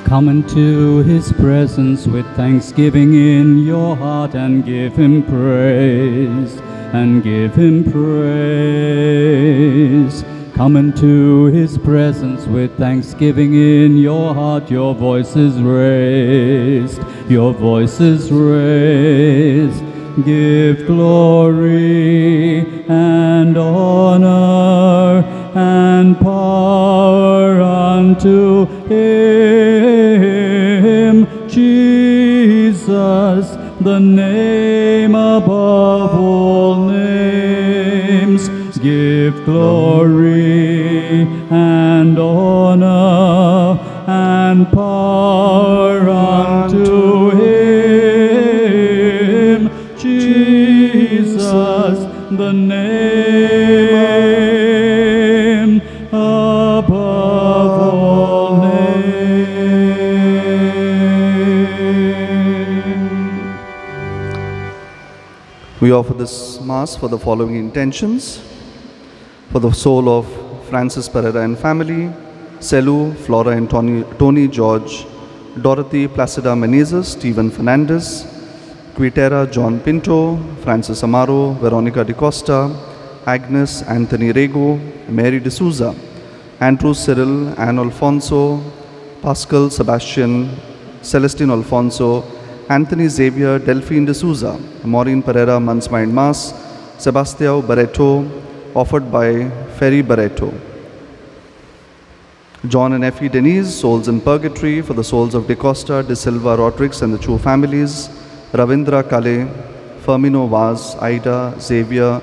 Come into his presence with thanksgiving in your heart and give him praise, and give him praise. Come into his presence with thanksgiving in your heart. Your voice is raised, your voice is raised. Give glory and honor and power unto him, Jesus, the name above all names. Give glory and honor and power unto him, Jesus, the name above all names. We offer this Mass for the following intentions. For the soul of Francis Pereira and family, Selu, Flora and Tony George, Dorothy Placida Menezes, Stephen Fernandez, Quitera John Pinto, Francis Amaro, Veronica de Costa, Agnes Anthony Rego, Mary de Souza, Andrew Cyril, Anne Alfonso, Pascal Sebastian, Celestine Alfonso, Anthony Xavier, Delphine de Souza, Maureen Pereira, Mansmind Mass, Sebastião Barreto, offered by Ferry Barreto. John and Effie Denise, souls in purgatory, for the souls of De Costa, De Silva, Rodriguez and the Chu families, Ravindra Kale, Firmino Vaz, Aida, Xavier,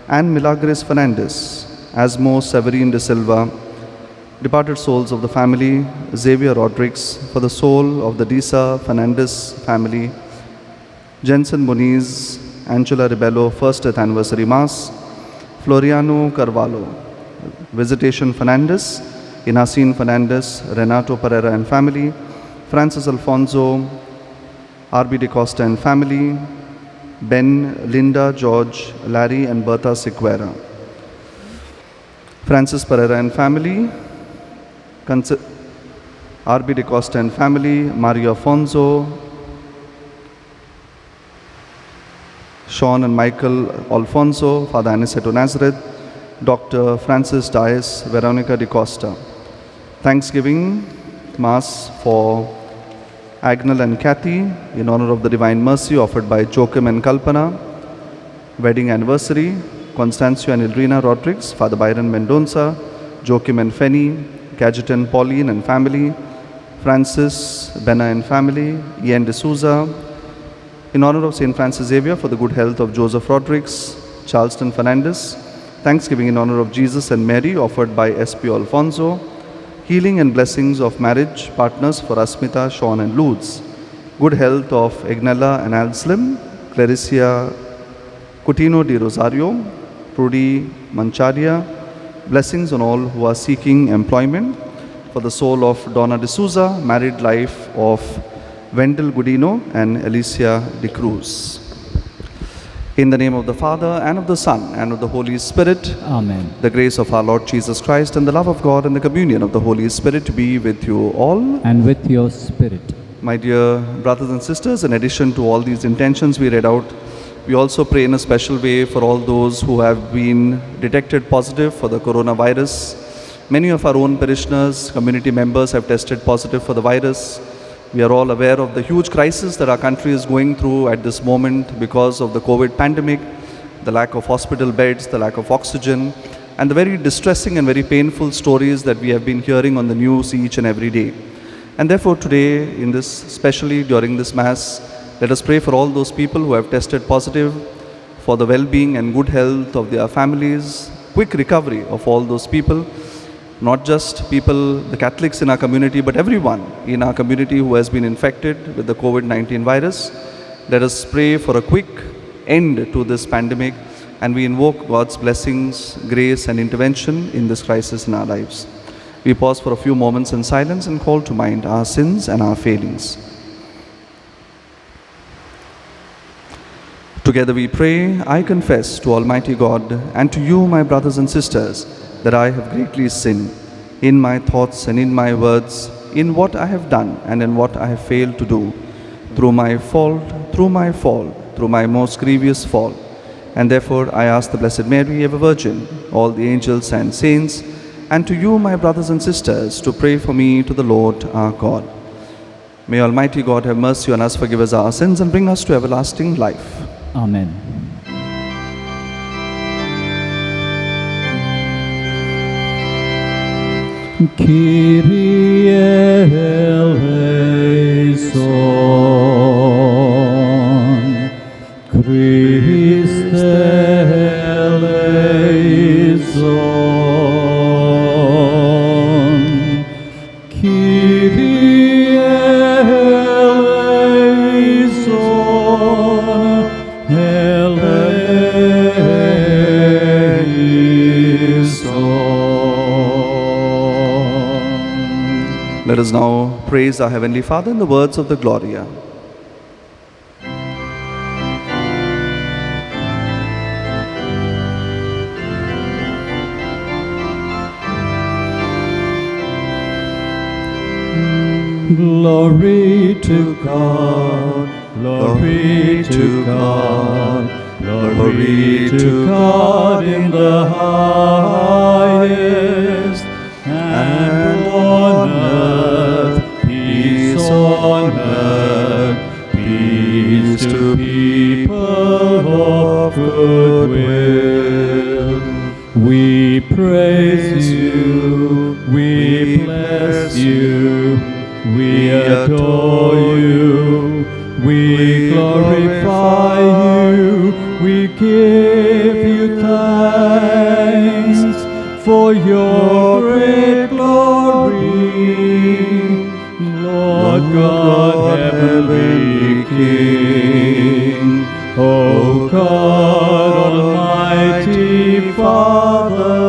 and Milagres Fernandez, Asmo, Severine De Silva, departed souls of the family, Xavier Rodriguez, for the soul of the Disa Fernandez family, Jensen Moniz, Angela Ribello, first death anniversary Mass, Floriano Carvalho, Visitation Fernandez, Inasin Fernandez, Renato Pereira and family, Francis Alfonso, R.B. De Costa and family, Ben, Linda, George, Larry and Bertha Sequeira. Francis Pereira and family, R.B. De Costa and family, Mario Afonso, Sean and Michael Alfonso, Father Aniceto Nazareth, Dr. Francis Dias, Veronica de Costa. Thanksgiving Mass for Agnel and Kathy in honor of the Divine Mercy offered by Joachim and Kalpana. Wedding anniversary, Constancio and Ilrina Rodriguez, Father Byron Mendonça, Joachim and Fenny, Gadgeton Pauline and family, Francis Benna and family, Ian de Souza. In honor of St. Francis Xavier for the good health of Joseph Rodriguez, Charleston Fernandez. Thanksgiving in honor of Jesus and Mary offered by S.P. Alfonso. Healing and blessings of marriage partners for Asmita, Sean and Luz. Good health of Ignella and Alslim, Claricia Coutinho de Rosario, Prudy Mancharia. Blessings on all who are seeking employment. For the soul of Donna de Souza, married life of Wendell Gudino and Alicia de Cruz. In the name of the Father, and of the Son, and of the Holy Spirit. Amen. The grace of our Lord Jesus Christ, and the love of God, and the communion of the Holy Spirit be with you all. And with your spirit. My dear brothers and sisters, in addition to all these intentions we read out, we also pray in a special way for all those who have been detected positive for the coronavirus. Many of our own parishioners, community members have tested positive for the virus. We are all aware of the huge crisis that our country is going through at this moment because of the COVID pandemic, the lack of hospital beds, the lack of oxygen, and the very distressing and very painful stories that we have been hearing on the news each and every day. And therefore today, especially during this Mass, let us pray for all those people who have tested positive, for the well-being and good health of their families, quick recovery of all those people. Not just people, the Catholics in our community, but everyone in our community who has been infected with the COVID-19 virus. Let us pray for a quick end to this pandemic, and we invoke God's blessings, grace and intervention in this crisis in our lives. We pause for a few moments in silence and call to mind our sins and our failings. Together we pray, I confess to Almighty God and to you, my brothers and sisters, that I have greatly sinned in my thoughts and in my words, in what I have done and in what I have failed to do, through my most grievous fault. And therefore I ask the Blessed Mary, ever Virgin, all the angels and saints, and to you, my brothers and sisters, to pray for me to the Lord our God. May Almighty God have mercy on us, forgive us our sins, and bring us to everlasting life. Amen. Kyrie eleison, Christe eleison, Kyrie eleison, Let us now praise our Heavenly Father in the words of the Gloria. Glory to God, glory to God, glory to God in the highest, and on earth, peace on earth, peace to people of good will. We praise you, we bless you, we adore you, we glorify you, we give you thanks for your great glory, Lord God, heavenly King, O God, Almighty Father.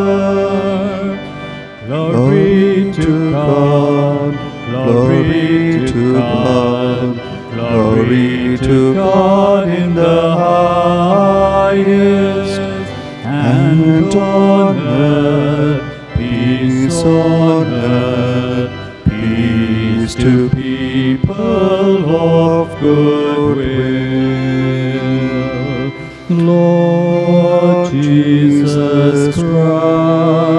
Glory to God, glory to God, glory to God in the highest, and on earth, peace on earth, peace to people of good will. Lord Jesus Christ,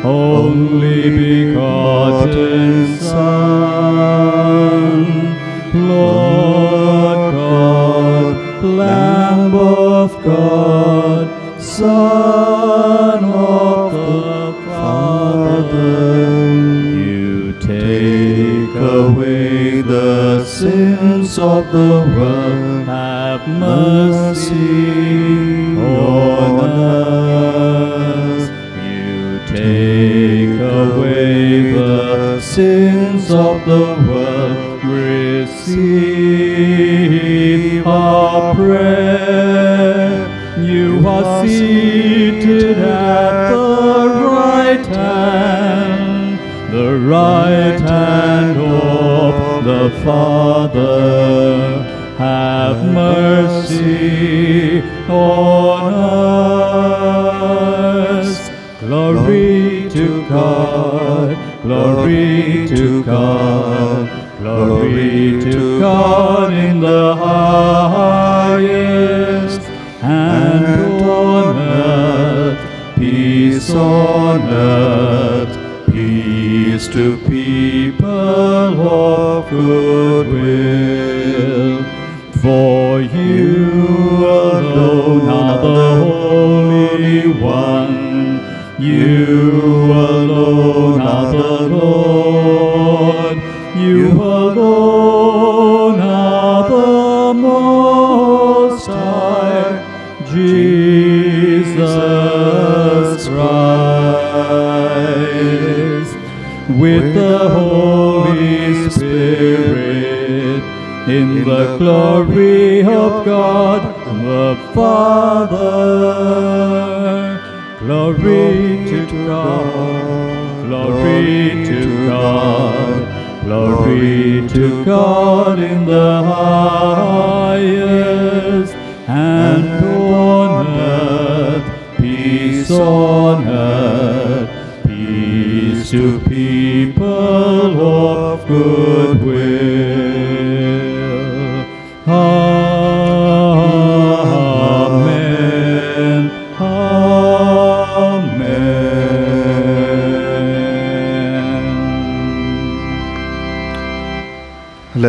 only begotten Son, Lord God, Lamb of God, Son of the Father, you take away the sins of the world, have mercy on us. You take away the sins of the world, receive our prayer. You are seated at the right hand of the Father. Have mercy on us. Glory to God, glory to God, glory to God in the highest, and on earth, peace on earth, peace to people of good will. For you alone are the Holy One, you alone are the Lord, you alone are the Most High, Jesus Christ, with the Holy Spirit, in the glory of God the Father. Glory to God, glory to God, glory to God in the highest, and on earth, peace on earth, peace to people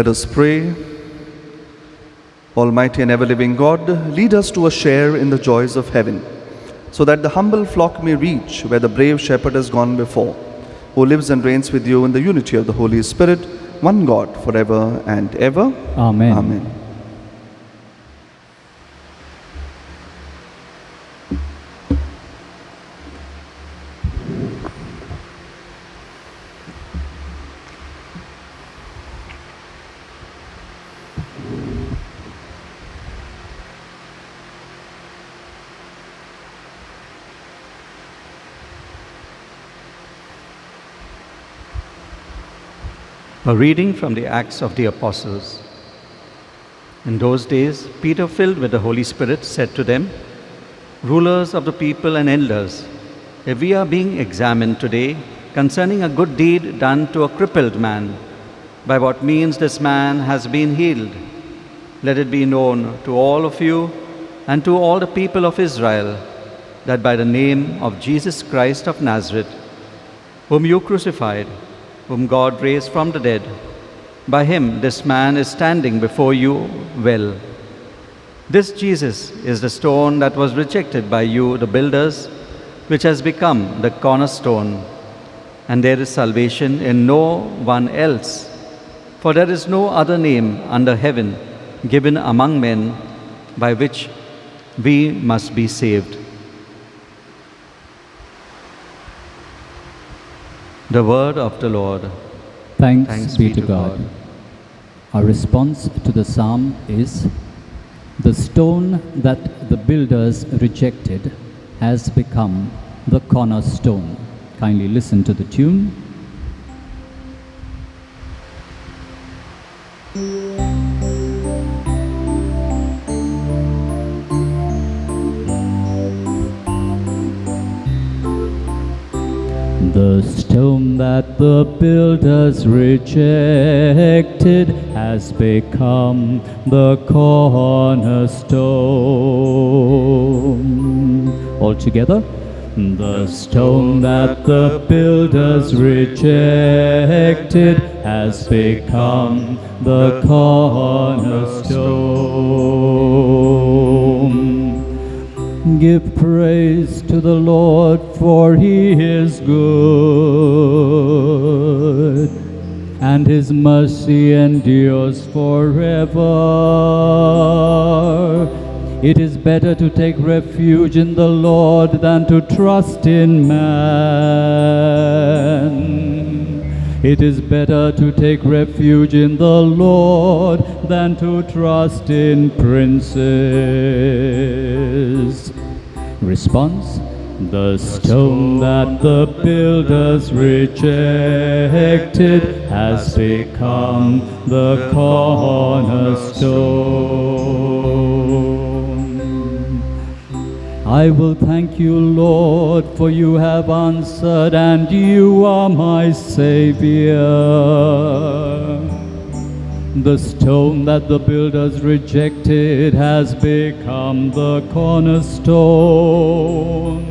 Let us pray. Almighty and ever-living God, lead us to a share in the joys of heaven, so that the humble flock may reach where the brave shepherd has gone before, who lives and reigns with you in the unity of the Holy Spirit, one God, forever and ever. Amen. Amen. A reading from the Acts of the Apostles. In those days, Peter, filled with the Holy Spirit, said to them, "Rulers of the people and elders, if we are being examined today concerning a good deed done to a crippled man, by what means this man has been healed, let it be known to all of you and to all the people of Israel that by the name of Jesus Christ of Nazareth, whom you crucified, whom God raised from the dead, by him this man is standing before you well. This Jesus is the stone that was rejected by you, the builders, which has become the cornerstone. And there is salvation in no one else, for there is no other name under heaven given among men by which we must be saved." The word of the Lord. Thanks be to God. Our response to the psalm is, "The stone that the builders rejected has become the cornerstone." Kindly listen to the tune. The stone that the builders rejected has become the cornerstone. All together. The stone that the builders rejected has become the cornerstone. Give praise to the Lord, for he is good, and his mercy endures forever. It is better to take refuge in the Lord than to trust in man. It is better to take refuge in the Lord than to trust in princes. Response: the stone that the builders rejected has become the cornerstone. I will thank you, Lord, for you have answered, and you are my Savior. The stone that the builders rejected has become the cornerstone.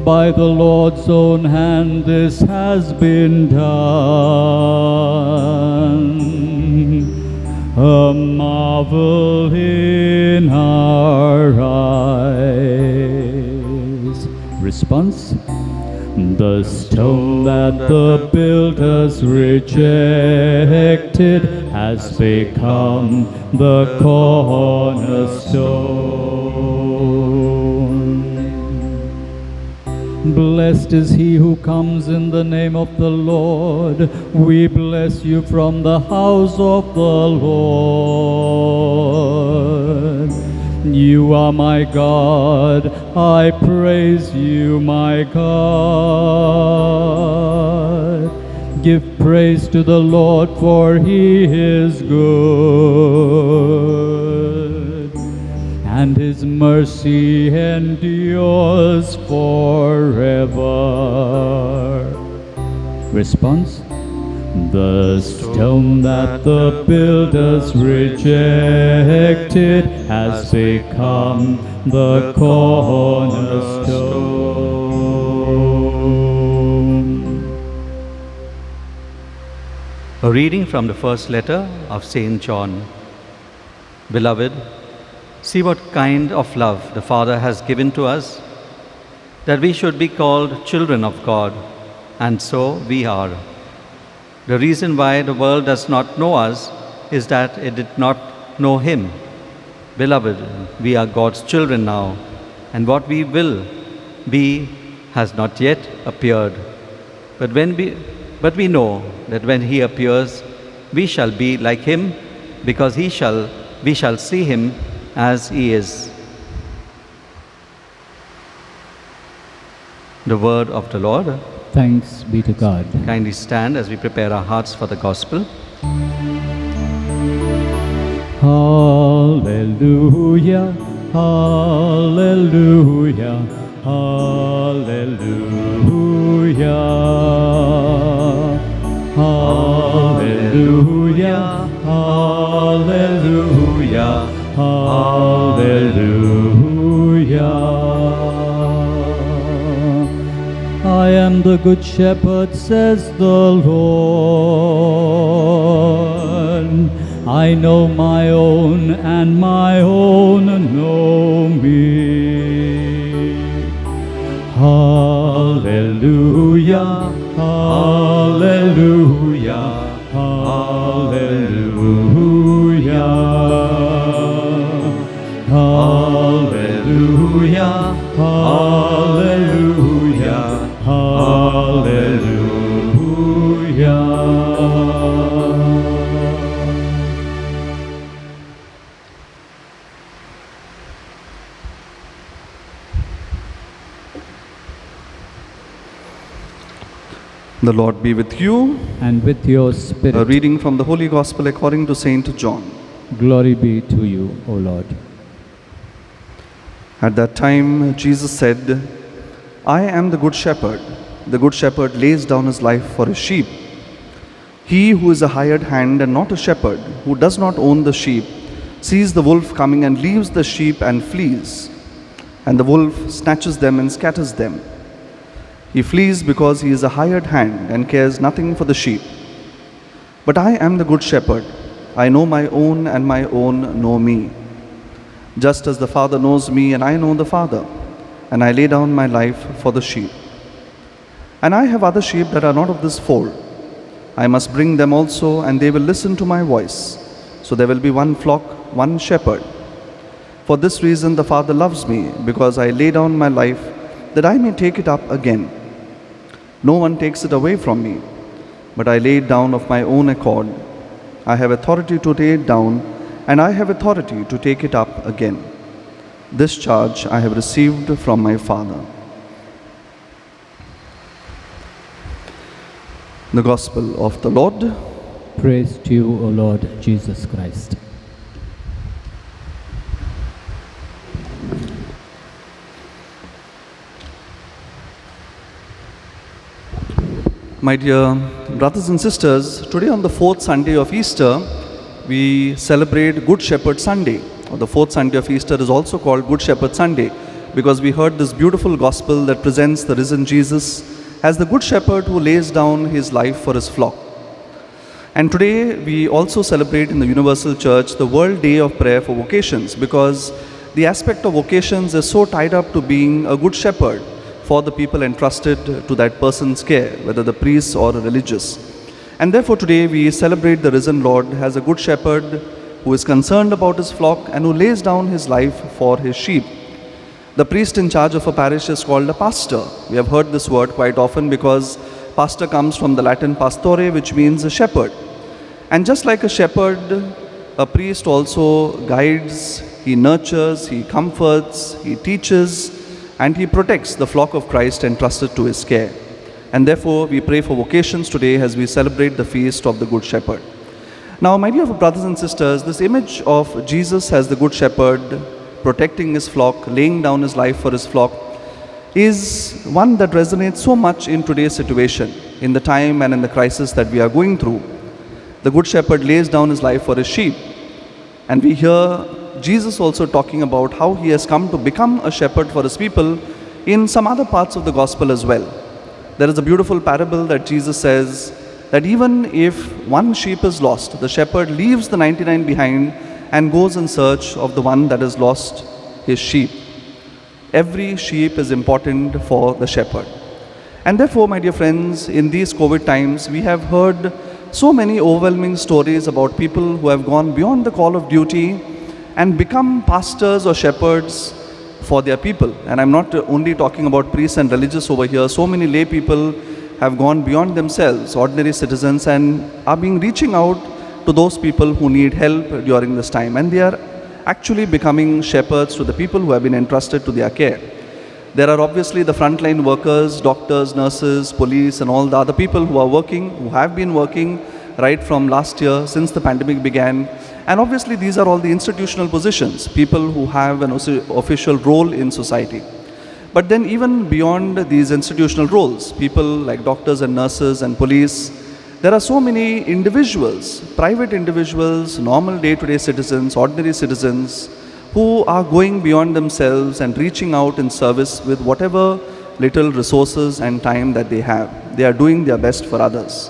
By the Lord's own hand this has been done, a marvel in our eyes. Response: the stone that the builders rejected has become the cornerstone. Blessed is he who comes in the name of the Lord. We bless you from the house of the Lord. You are my God, I praise you, my God. Give praise to the Lord, for he is good, and his mercy endures forever. Response: the stone that the builders rejected has become the cornerstone. A reading from the first letter of St. John. Beloved, see what kind of love the Father has given to us, that we should be called children of God, and so we are. The reason why the world does not know us is that it did not know Him. Beloved, we are God's children now, and what we will be has not yet appeared. But we know that when He appears, we shall be like Him, because we shall see Him as He is. The word of the Lord. Thanks be to God. Kindly stand as we prepare our hearts for the Gospel. Hallelujah, hallelujah, hallelujah. Hallelujah, hallelujah, hallelujah. I am the good shepherd, says the Lord. I know my own, and my own know me. Hallelujah, hallelujah, hallelujah. Hallelujah, hallelujah, hallelujah. The Lord be with you. And with your A spirit. reading from the Holy Gospel according to St. John. Glory be to you, O Lord. At that time, Jesus said, I am the good shepherd. The good shepherd lays down his life for his sheep. He who is a hired hand and not a shepherd, who does not own the sheep, sees the wolf coming and leaves the sheep and flees. And the wolf snatches them and scatters them. He flees because he is a hired hand and cares nothing for the sheep. But I am the good shepherd. I know my own, and my own know me. Just as the Father knows me, and I know the Father, and I lay down my life for the sheep. And I have other sheep that are not of this fold. I must bring them also, and they will listen to my voice. So there will be one flock, one shepherd. For this reason the Father loves me, because I lay down my life, that I may take it up again. No one takes it away from me, but I lay it down of my own accord. I have authority to lay it down, and I have authority to take it up again. This charge I have received from my Father. The Gospel of the Lord. Praise to you, O Lord Jesus Christ. My dear brothers and sisters, today on the fourth Sunday of Easter, we celebrate Good Shepherd Sunday. Or the fourth Sunday of Easter is also called Good Shepherd Sunday because we heard this beautiful gospel that presents the risen Jesus as the Good Shepherd who lays down his life for his flock. And today we also celebrate in the Universal Church the World Day of Prayer for Vocations, because the aspect of vocations is so tied up to being a good shepherd for the people entrusted to that person's care, whether the priests or religious. And therefore today we celebrate the risen Lord as a good shepherd who is concerned about his flock and who lays down his life for his sheep. The priest in charge of a parish is called a pastor. We have heard this word quite often because pastor comes from the Latin pastore, which means a shepherd. And just like a shepherd, a priest also guides, he nurtures, he comforts, he teaches, and he protects the flock of Christ entrusted to his care. And therefore we pray for vocations today as we celebrate the feast of the Good Shepherd. Now, my dear brothers and sisters, this image of Jesus as the Good Shepherd, protecting his flock, laying down his life for his flock, is one that resonates so much in today's situation, in the time and in the crisis that we are going through. The Good Shepherd lays down his life for his sheep. And we hear Jesus also talking about how he has come to become a shepherd for his people in some other parts of the gospel as well. There is a beautiful parable that Jesus says that even if one sheep is lost, the shepherd leaves the 99 behind and goes in search of the one that has lost his sheep. Every sheep is important for the shepherd. And therefore, my dear friends, in these COVID times, we have heard so many overwhelming stories about people who have gone beyond the call of duty and become pastors or shepherds for their people. And I'm not only talking about priests and religious over here. So many lay people have gone beyond themselves, ordinary citizens, and are reaching out to those people who need help during this time. And they are actually becoming shepherds to the people who have been entrusted to their care. There are obviously the frontline workers, doctors, nurses, police, and all the other people who are working, who have been working right from last year since the pandemic began. And obviously these are all the institutional positions, people who have an official role in society. But then even beyond these institutional roles, people like doctors and nurses and police, there are so many individuals, private individuals, normal day-to-day citizens, ordinary citizens, who are going beyond themselves and reaching out in service with whatever little resources and time that they have. They are doing their best for others.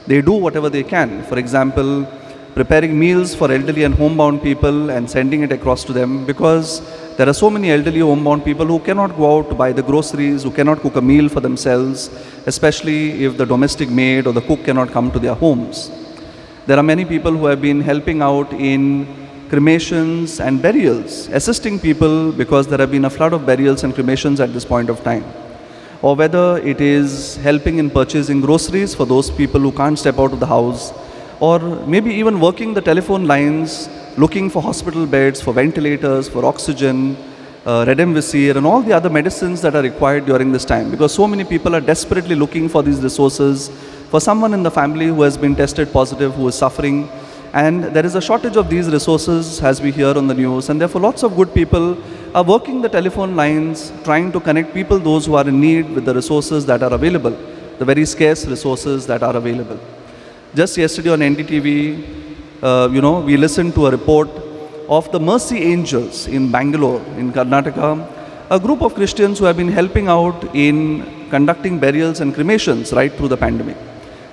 They do whatever they can. For example, preparing meals for elderly and homebound people and sending it across to them, because there are so many elderly homebound people who cannot go out to buy the groceries, who cannot cook a meal for themselves, especially if the domestic maid or the cook cannot come to their homes. There are many people who have been helping out in cremations and burials, assisting people because there have been a flood of burials and cremations at this point of time. Or whether it is helping in purchasing groceries for those people who can't step out of the house, or maybe even working the telephone lines, looking for hospital beds, for ventilators, for oxygen, Remdesivir, and all the other medicines that are required during this time. Because so many people are desperately looking for these resources for someone in the family who has been tested positive, who is suffering. And there is a shortage of these resources, as we hear on the news. And therefore, lots of good people are working the telephone lines, trying to connect people, those who are in need, with the resources that are available, the very scarce resources that are available. Just yesterday on NDTV, we listened to a report of the Mercy Angels in Bangalore, in Karnataka, a group of Christians who have been helping out in conducting burials and cremations right through the pandemic.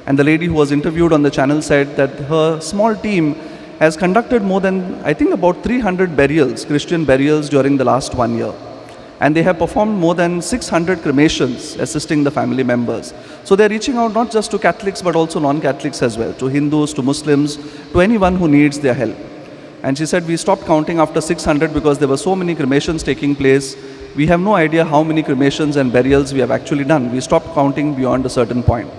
And the lady who was interviewed on the channel said that her small team has conducted more than, I think, about 300 burials, Christian burials, during the last 1 year. And they have performed more than 600 cremations, assisting the family members. So they're reaching out not just to Catholics, but also non-Catholics as well, to Hindus, to Muslims, to anyone who needs their help. And she said, we stopped counting after 600 because there were so many cremations taking place. We have no idea how many cremations and burials we have actually done. We stopped counting beyond a certain point.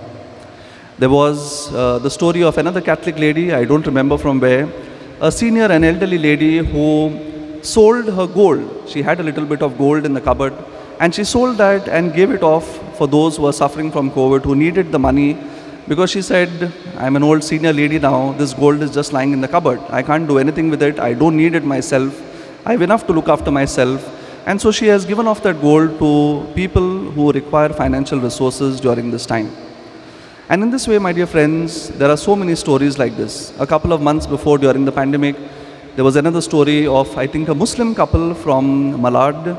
There was the story of another Catholic lady, I don't remember from where, a senior and elderly lady who sold her gold. She had a little bit of gold in the cupboard, and she sold that and gave it off for those who were suffering from COVID, who needed the money, because she said, I'm an old senior lady now, this gold is just lying in the cupboard. I can't do anything with it, I don't need it myself, I have enough to look after myself. And so she has given off that gold to people who require financial resources during this time. And in this way, my dear friends, there are so many stories like this. A couple of months before, during the pandemic, there was another story of, I think, a Muslim couple from Malad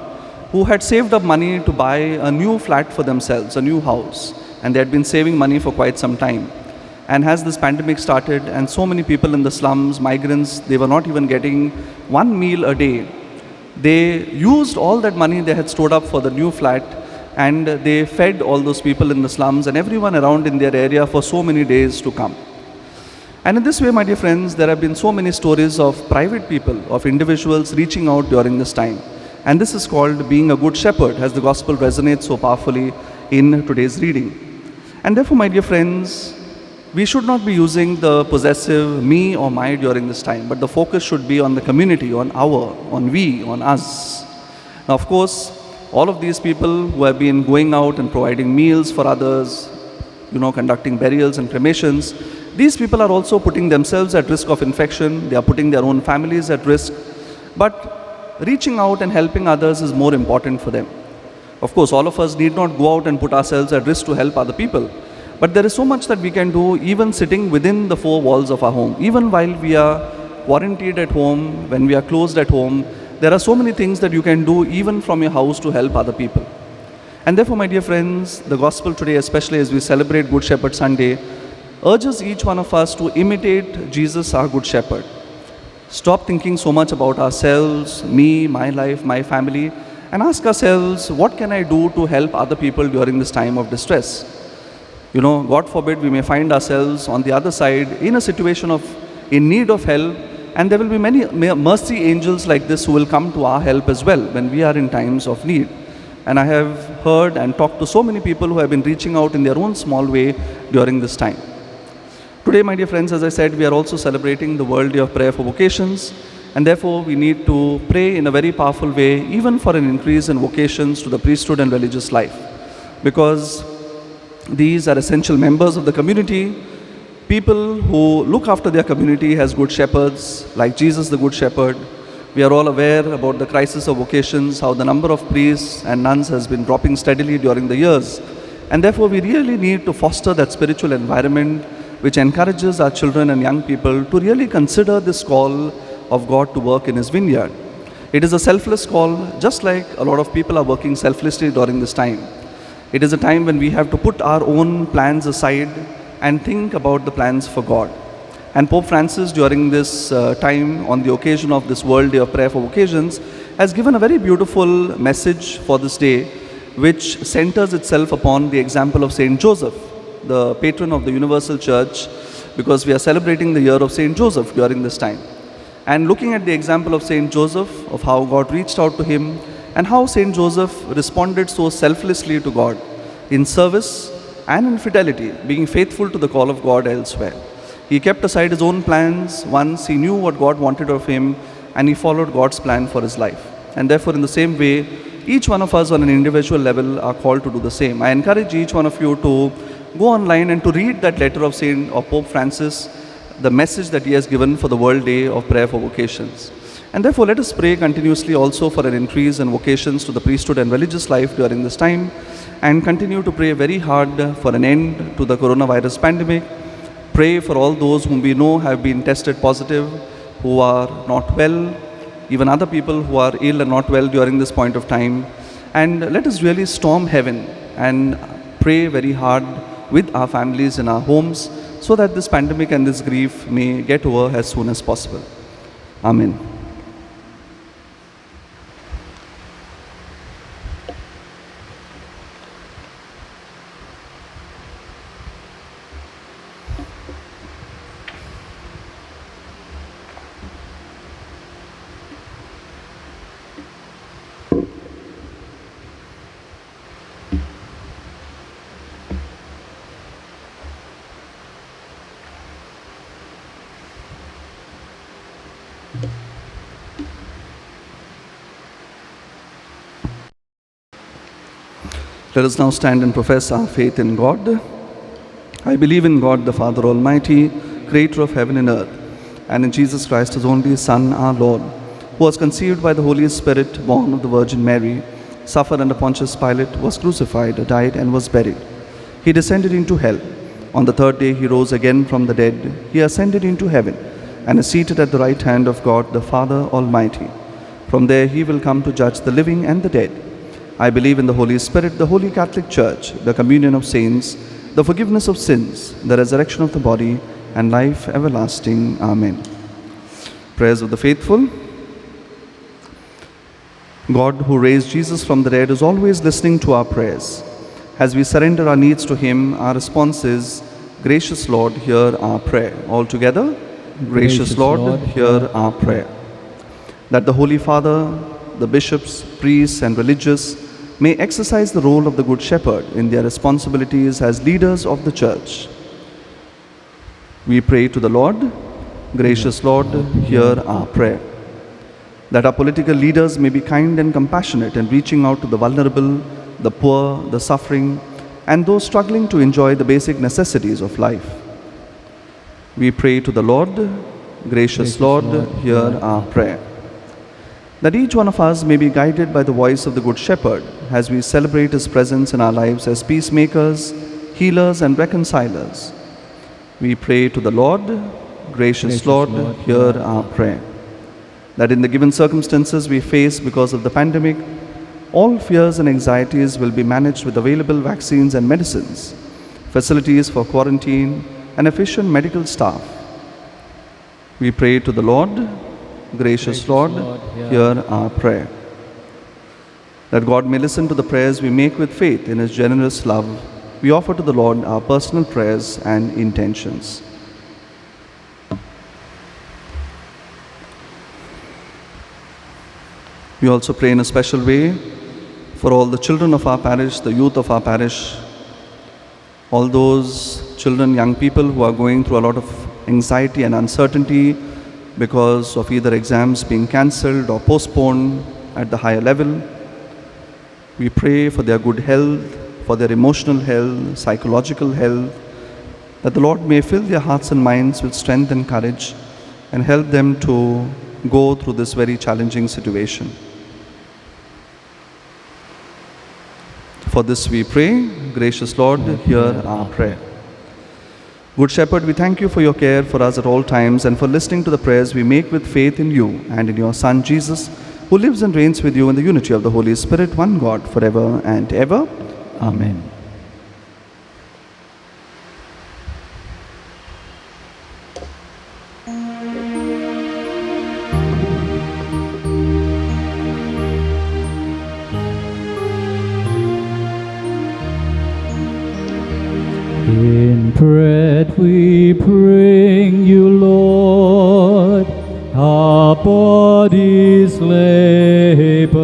who had saved up money to buy a new flat for themselves, a new house. And they had been saving money for quite some time. And as this pandemic started, and so many people in the slums, migrants, they were not even getting one meal a day. They used all that money they had stored up for the new flat, and they fed all those people in the slums and everyone around in their area for so many days to come. And in this way, my dear friends, there have been so many stories of private people, of individuals reaching out during this time. And this is called being a good shepherd, as the gospel resonates so powerfully in today's reading. And therefore, my dear friends, we should not be using the possessive me or my during this time, but the focus should be on the community, on our, on we, on us. Now, of course, all of these people who have been going out and providing meals for others, conducting burials and cremations, these people are also putting themselves at risk of infection. They are putting their own families at risk. But reaching out and helping others is more important for them. Of course, all of us need not go out and put ourselves at risk to help other people. But there is so much that we can do even sitting within the four walls of our home. Even while we are quarantined at home, when we are closed at home, there are so many things that you can do even from your house to help other people. And therefore, my dear friends, the gospel today, especially as we celebrate Good Shepherd Sunday, urges each one of us to imitate Jesus, our Good Shepherd. Stop thinking so much about ourselves, me, my life, my family, and ask ourselves, what can I do to help other people during this time of distress? You know, God forbid we may find ourselves on the other side in a situation of in need of help, and there will be many mercy angels like this who will come to our help as well when we are in times of need. And I have heard and talked to so many people who have been reaching out in their own small way during this time. Today, my dear friends, as I said, we are also celebrating the World Day of Prayer for Vocations, and therefore we need to pray in a very powerful way, even for an increase in vocations to the priesthood and religious life, because these are essential members of the community, people who look after their community as good shepherds, like Jesus the Good Shepherd. We are all aware about the crisis of vocations, how the number of priests and nuns has been dropping steadily during the years, and therefore we really need to foster that spiritual environment which encourages our children and young people to really consider this call of God to work in His vineyard. It is a selfless call, just like a lot of people are working selflessly during this time. It is a time when we have to put our own plans aside and think about the plans for God. And Pope Francis, during this time, on the occasion of this World Day of Prayer for Vocations, has given a very beautiful message for this day, which centers itself upon the example of Saint Joseph, the patron of the Universal Church, because we are celebrating the year of Saint Joseph during this time. And looking at the example of Saint Joseph, of how God reached out to him, and how Saint Joseph responded so selflessly to God in service and in fidelity, being faithful to the call of God elsewhere. He kept aside his own plans once he knew what God wanted of him, and he followed God's plan for his life. And therefore, in the same way, each one of us on an individual level are called to do the same. I encourage each one of you to go online and to read that letter of Pope Francis, the message that he has given for the World Day of Prayer for Vocations. And therefore, let us pray continuously also for an increase in vocations to the priesthood and religious life during this time, and continue to pray very hard for an end to the coronavirus pandemic. Pray for all those whom we know have been tested positive, who are not well, even other people who are ill and not well during this point of time. And let us really storm heaven and pray very hard with our families in our homes, so that this pandemic and this grief may get over as soon as possible. Amen. Let us now stand and profess our faith in God. I believe in God, the Father Almighty, creator of heaven and earth, and in Jesus Christ, his only Son, our Lord, who was conceived by the Holy Spirit, born of the Virgin Mary, suffered under Pontius Pilate, was crucified, died, and was buried. He descended into hell. On the third day he rose again from the dead. He ascended into heaven, and is seated at the right hand of God, the Father Almighty. From there he will come to judge the living and the dead. I believe in the Holy Spirit, the Holy Catholic Church, the communion of saints, the forgiveness of sins, the resurrection of the body, and life everlasting. Amen. Prayers of the faithful. God, who raised Jesus from the dead, is always listening to our prayers. As we surrender our needs to Him, our response is, Gracious Lord, hear our prayer. All together, Gracious Lord, hear our prayer. That the Holy Father, the bishops, priests, and religious may exercise the role of the Good Shepherd in their responsibilities as leaders of the Church. We pray to the Lord. Gracious Lord, hear our prayer. That our political leaders may be kind and compassionate in reaching out to the vulnerable, the poor, the suffering, and those struggling to enjoy the basic necessities of life. We pray to the Lord. Gracious Lord, hear our prayer. That each one of us may be guided by the voice of the Good Shepherd as we celebrate His presence in our lives as peacemakers, healers, and reconcilers. We pray to the Lord. Gracious Lord, hear our prayer. That in the given circumstances we face because of the pandemic, all fears and anxieties will be managed with available vaccines and medicines, facilities for quarantine, and efficient medical staff. We pray to the Lord. Gracious Lord, hear our prayer. That God may listen to the prayers we make with faith in His generous love, we offer to the Lord our personal prayers and intentions. We also pray in a special way for all the children of our parish, the youth of our parish, all those children, young people who are going through a lot of anxiety and uncertainty because of either exams being cancelled or postponed at the higher level. We pray for their good health, for their emotional health, psychological health, that the Lord may fill their hearts and minds with strength and courage and help them to go through this very challenging situation. For this we pray. Gracious Lord, hear our prayer. Good Shepherd, we thank you for your care for us at all times and for listening to the prayers we make with faith in you and in your Son Jesus, who lives and reigns with you in the unity of the Holy Spirit, one God, forever and ever. Amen. In bread we bring you, Lord, our bodies labor.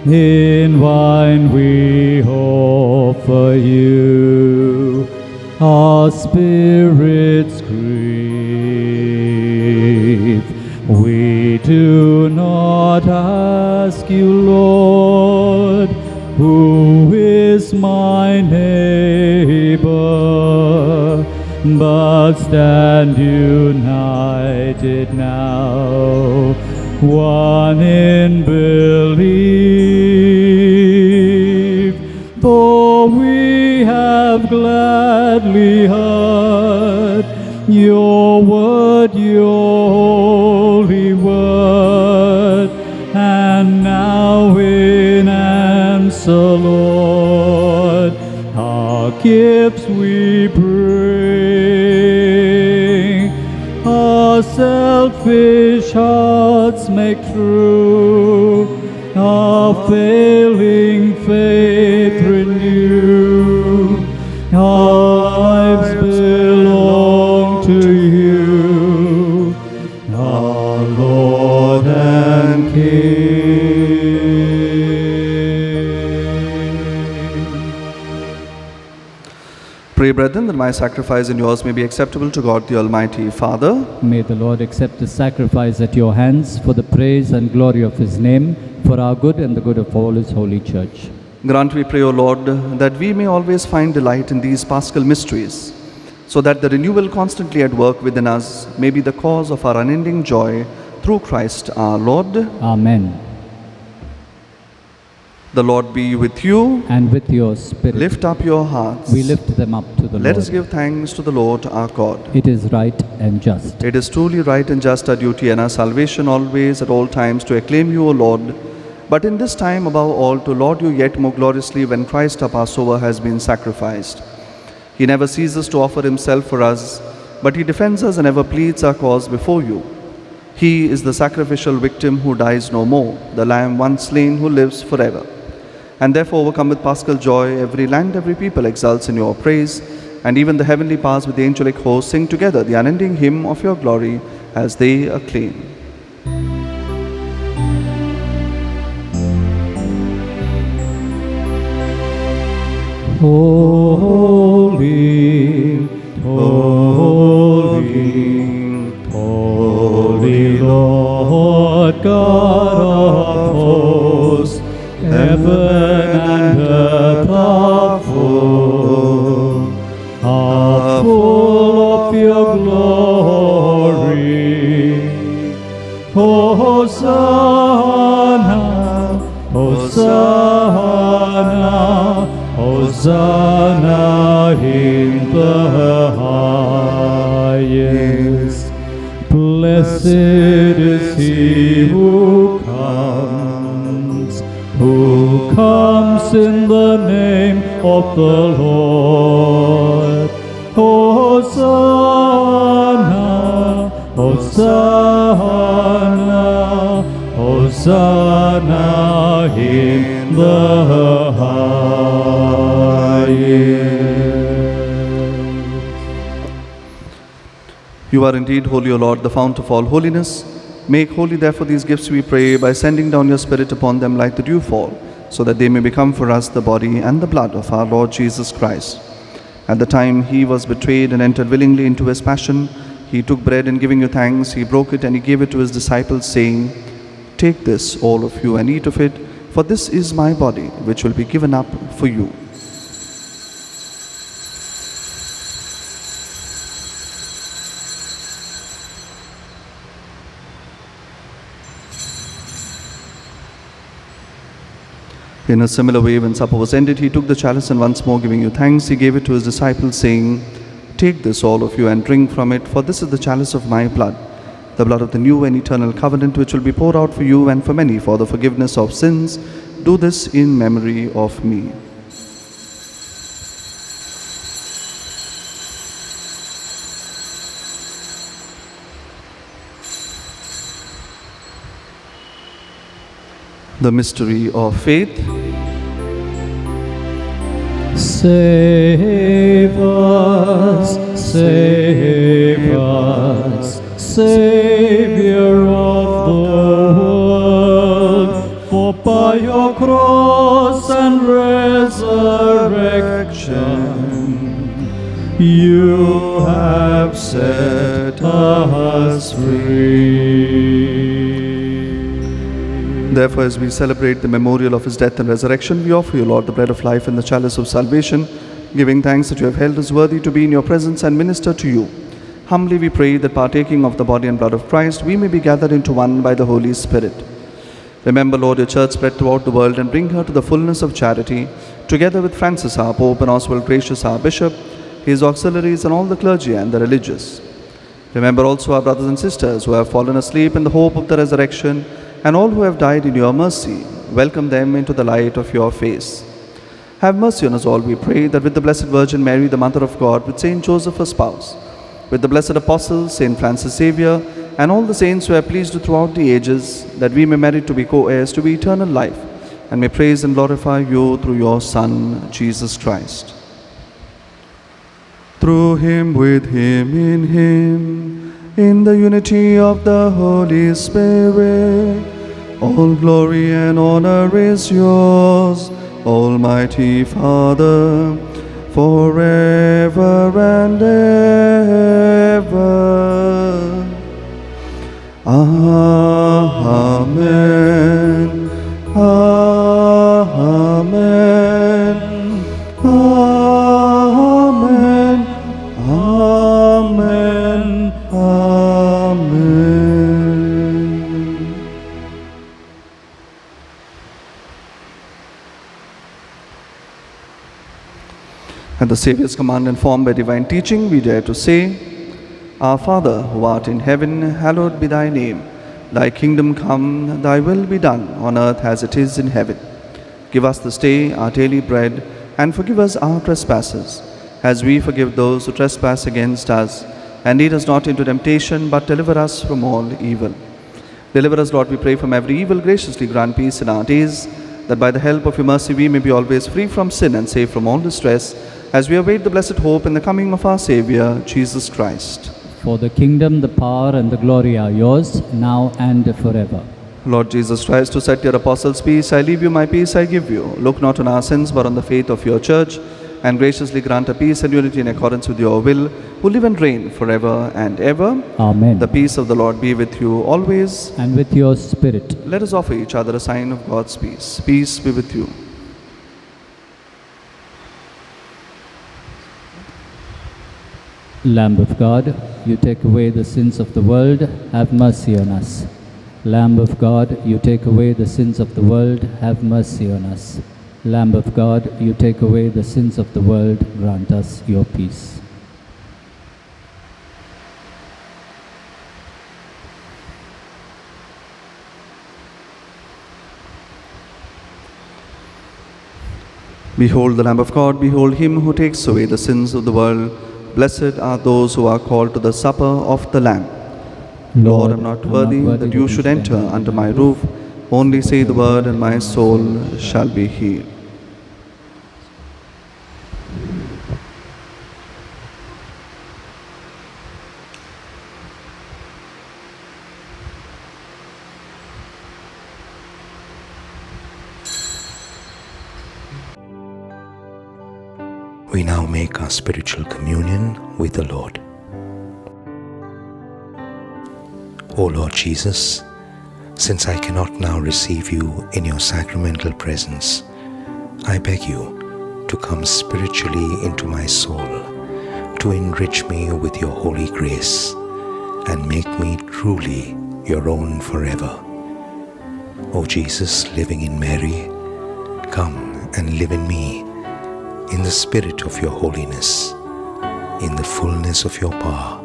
In wine we offer you our spirits grieve. We do not ask you, Lord, who is my neighbor, but stand united now, one in belief. For we have gladly heard your word, your holy word, and now in answer, Lord, our gifts we bring. Our selfish hearts make true, our failing faith renew. Our lives belong to you, our Lord and King. Pray, brethren, that my sacrifice and yours may be acceptable to God the Almighty Father. May the Lord accept the sacrifice at your hands for the praise and glory of his name, for our good and the good of all his holy church. Grant, we pray, O Lord, that we may always find delight in these paschal mysteries, so that the renewal constantly at work within us may be the cause of our unending joy through Christ our Lord. Amen. The Lord be with you. And with your spirit, Lift up your hearts. we lift them up to the Let Lord. us give thanks to the Lord our God. It is right and just. It is truly right and just our duty and our salvation always at all times to acclaim you, O Lord, but in this time above all to laud you yet more gloriously when Christ our Passover has been sacrificed. He never ceases to offer himself for us, but he defends us and ever pleads our cause before you. He is the sacrificial victim who dies no more, the Lamb once slain who lives forever. And therefore, overcome with paschal joy, every land, every people exults in your praise, and even the heavenly powers with the angelic host sing together the unending hymn of your glory as they acclaim. Holy, holy, holy Lord God of hosts, heaven and earth are full of your glory. Hosanna, Hosanna, Hosanna in the highest. Blessed is he who comes in the name of the Lord. Hosanna, Hosanna, Hosanna in the highest. You are indeed holy, O Lord, the fount of all holiness. Make holy, therefore, these gifts, we pray, by sending down your Spirit upon them like the dewfall, so that they may become for us the body and the blood of our Lord Jesus Christ. At the time he was betrayed and entered willingly into his passion, he took bread and giving you thanks, he broke it and he gave it to his disciples, saying, "Take this, all of you, and eat of it, for this is my body, which will be given up for you." In a similar way, when supper was ended, he took the chalice and once more giving you thanks, he gave it to his disciples, saying, "Take this, all of you, and drink from it, for this is the chalice of my blood, the blood of the new and eternal covenant, which will be poured out for you and for many for the forgiveness of sins. Do this in memory of me." The mystery of faith. Save us, save us, Savior of the world, for by your cross and resurrection you have set us free. Therefore, as we celebrate the memorial of his death and resurrection, we offer you, Lord, the bread of life and the chalice of salvation, giving thanks that you have held us worthy to be in your presence and minister to you. Humbly we pray that, partaking of the body and blood of Christ, we may be gathered into one by the Holy Spirit. Remember, Lord, your church spread throughout the world, and bring her to the fullness of charity, together with Francis our Pope and Oswald Gracious our Bishop, his auxiliaries and all the clergy and the religious. Remember also our brothers and sisters who have fallen asleep in the hope of the resurrection, and all who have died in your mercy. Welcome them into the light of your face. Have mercy on us all, we pray, that with the Blessed Virgin Mary, the Mother of God, with Saint Joseph her spouse, with the blessed apostles, Saint Francis Xavier, and all the saints who have pleased you throughout the ages, that we may merit to be co-heirs to eternal life, and may praise and glorify you through your Son, Jesus Christ. Through him, with him, in the unity of the Holy Spirit, all glory and honor is yours, Almighty Father, forever and ever. Amen. Amen. Amen. Amen. Amen. At the Saviour's command, informed by divine teaching, we dare to say, Our Father, who art in heaven, hallowed be thy name. Thy kingdom come, thy will be done, on earth as it is in heaven. Give us this day our daily bread, and forgive us our trespasses, as we forgive those who trespass against us. And lead us not into temptation, but deliver us from all evil. Deliver us, Lord, we pray, from every evil. Graciously grant peace in our days, that by the help of your mercy we may be always free from sin and safe from all distress, as we await the blessed hope and the coming of our Saviour, Jesus Christ. For the kingdom, the power, and the glory are yours, now and forever. Lord Jesus Christ, who said to your apostles, "Peace I leave you, my peace I give you," look not on our sins, but on the faith of your church, and graciously grant a peace and unity in accordance with your will, who live and reign forever and ever. Amen. The peace of the Lord be with you always. And with your spirit. Let us offer each other a sign of God's peace. Peace be with you. Lamb of God, you take away the sins of the world, have mercy on us. Lamb of God, you take away the sins of the world, have mercy on us. Lamb of God, you take away the sins of the world, grant us your peace. Behold the Lamb of God, behold him who takes away the sins of the world. Blessed are those who are called to the supper of the Lamb. Lord, I am not worthy that you should enter under my roof. Only say the word, and my soul shall be healed. We now make our spiritual communion with the Lord. O Lord Jesus, since I cannot now receive you in your sacramental presence, I beg you to come spiritually into my soul, to enrich me with your holy grace, and make me truly your own forever. O Jesus, living in Mary, come and live in me, in the spirit of your holiness, in the fullness of your power,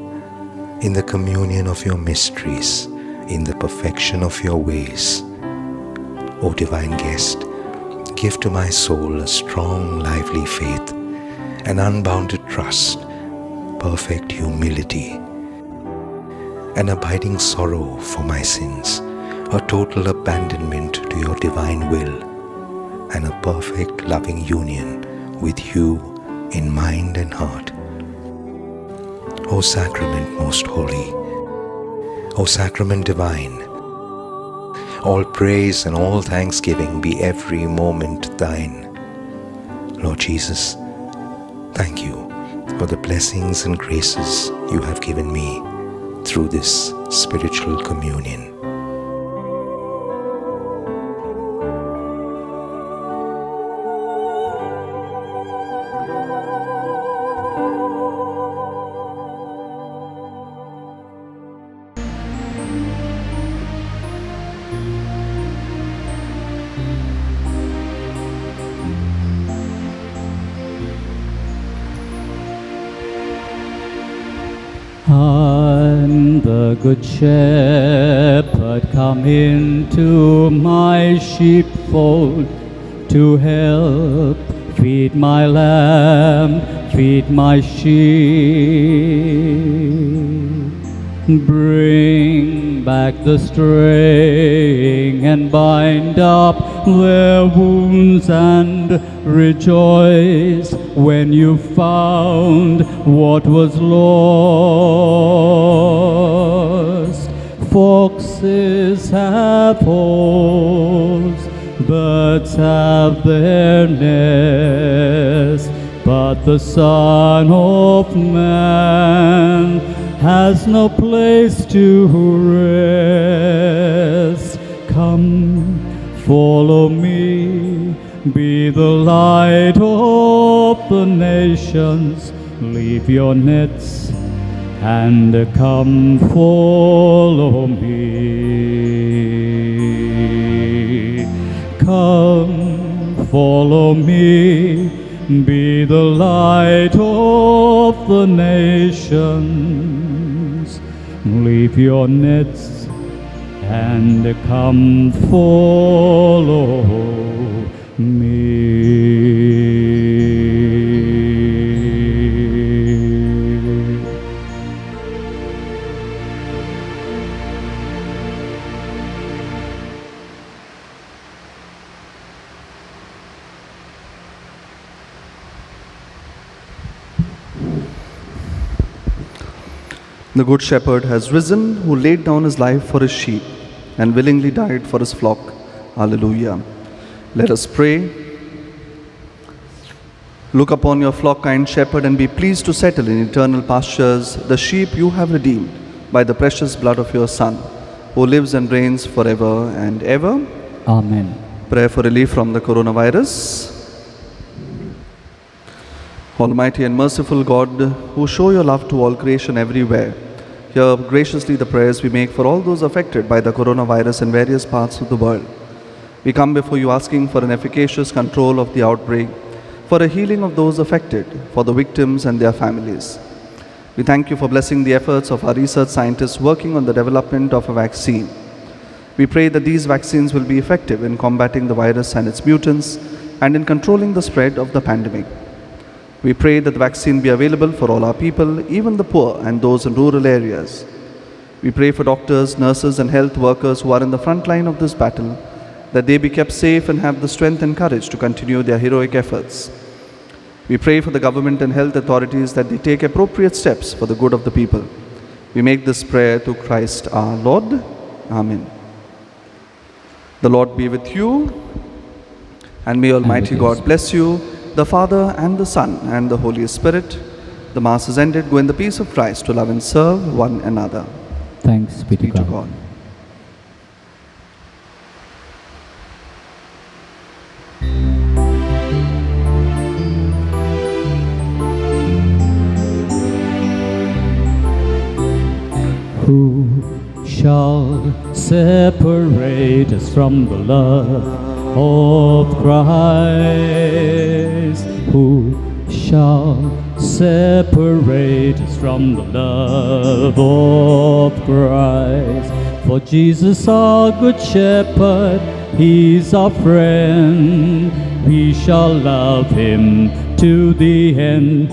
in the communion of your mysteries, in the perfection of your ways. O divine guest, give to my soul a strong, lively faith, an unbounded trust, perfect humility, an abiding sorrow for my sins, a total abandonment to your divine will, and a perfect loving union with you in mind and heart. O Sacrament most holy, O Sacrament divine, all praise and all thanksgiving be every moment thine. Lord Jesus, thank you for the blessings and graces you have given me through this spiritual communion. I'm the good shepherd, come into my sheepfold to help feed my lamb, feed my sheep. Bring back the straying and bind up their wounds, and rejoice when you found what was lost. Foxes have holes, birds have their nests, but the Son of Man has no place to rest. Come, follow me, be the light of the nations. Leave your nets and come follow me. Come, follow me, be the light of the nations. Leave your nets and come follow me. The Good Shepherd has risen, who laid down his life for his sheep and willingly died for his flock. Alleluia. Let us pray. Look upon your flock, kind shepherd, and be pleased to settle in eternal pastures the sheep you have redeemed by the precious blood of your Son, who lives and reigns forever and ever. Amen. Prayer for relief from the coronavirus. Almighty and merciful God, who show your love to all creation everywhere, hear graciously the prayers we make for all those affected by the coronavirus in various parts of the world. We come before you asking for an efficacious control of the outbreak, for a healing of those affected, for the victims and their families. We thank you for blessing the efforts of our research scientists working on the development of a vaccine. We pray that these vaccines will be effective in combating the virus and its mutants and in controlling the spread of the pandemic. We pray that the vaccine be available for all our people, even the poor and those in rural areas. We pray for doctors, nurses, and health workers who are in the front line of this battle, that they be kept safe and have the strength and courage to continue their heroic efforts. We pray for the government and health authorities that they take appropriate steps for the good of the people. We make this prayer through Christ our Lord. Amen. The Lord be with you, and may Almighty with your God bless you, the Father and the Son and the Holy Spirit. The Mass is ended. Go in the peace of Christ to love and serve one another. Thanks be to Be to God. God. Who shall separate us from the love of Christ? Who shall separate us from the love of Christ? For Jesus our good shepherd, he's our friend. We shall love him to the end.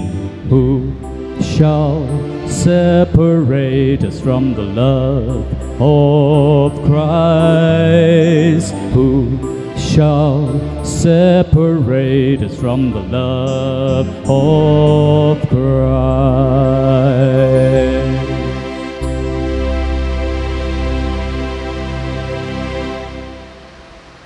Who shall separate us from the love of Christ? Who shall separate us from the love of Christ?